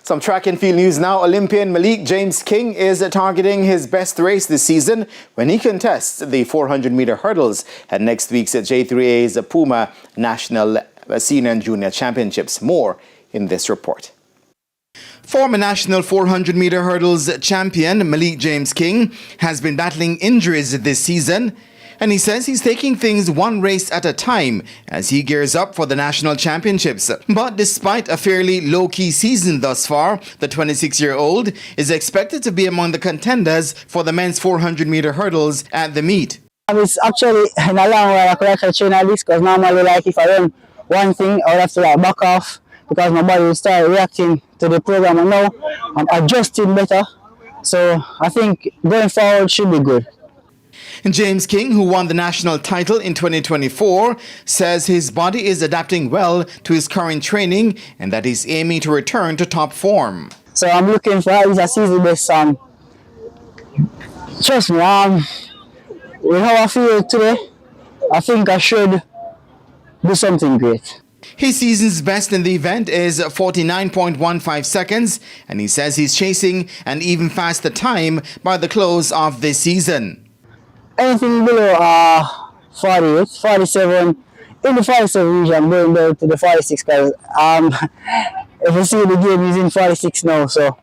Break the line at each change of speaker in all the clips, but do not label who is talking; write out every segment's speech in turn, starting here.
Some track and field news now. Olympian Malik James-King is targeting his best race this season when he contests the 400-meter hurdles at next week's JAA's Puma National Senior and Junior Championships. More in this report. Former national 400-meter hurdles champion Malik James-King has been battling injuries this season, and he says he's taking things one race at a time as he gears up for the national championships. But despite a fairly low-key season thus far, the 26-year-old is expected to be among the contenders for the men's 400-meter hurdles at the meet.
It's actually in a long while I could actually train at this, because normally if I run one thing I would have to back off because my body will start reacting to the program, and now I'm adjusting better, so I think going forward should be good.
James-King, who won the national title in 2024, says his body is adapting well to his current training and that he's aiming to return to top form.
So I'm looking for at least a season best. Trust me, with how I feel today, I think I should do something great.
His season's best in the event is 49.15 seconds, and he says he's chasing an even faster time by the close of this season.
Anything below 48, 47, in the 47 region, I'm going down to the 46 because if you see the game is in 46 now, so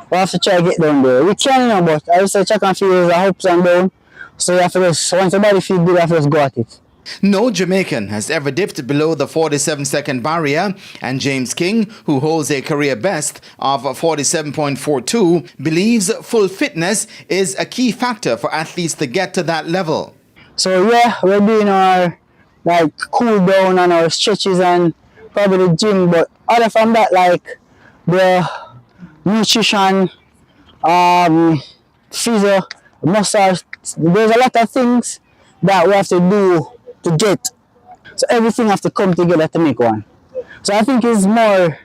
we have to try to get down there. We can, but I would say track and field is a ups and down, so you have to just, once the body feels good, you have to just go at it.
No Jamaican has ever dipped below the 47-second barrier, and James-King, who holds a career best of 47.42, believes full fitness is a key factor for athletes to get to that level.
So yeah, we're doing our cool down and our stretches and probably the gym, but other from that, the nutrition, physio, massage, there's a lot of things that we have to do to get. So everything has to come together to make one. So I think it's more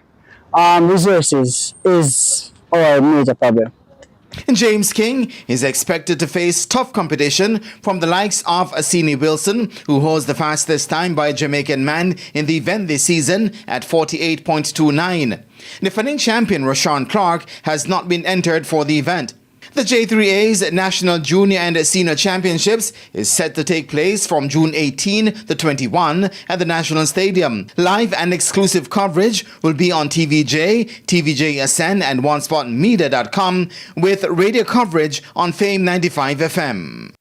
resources is our major problem.
James-King is expected to face tough competition from the likes of Asini Wilson, who holds the fastest time by a Jamaican man in the event this season at 48.29. Defending champion Rashawn Clark has not been entered for the event. The JAA's National Junior and Senior Championships is set to take place from June 18 to 21 at the National Stadium. Live and exclusive coverage will be on TVJ, TVJ Ascend and OneSpotMedia.com with radio coverage on Fame 95 FM.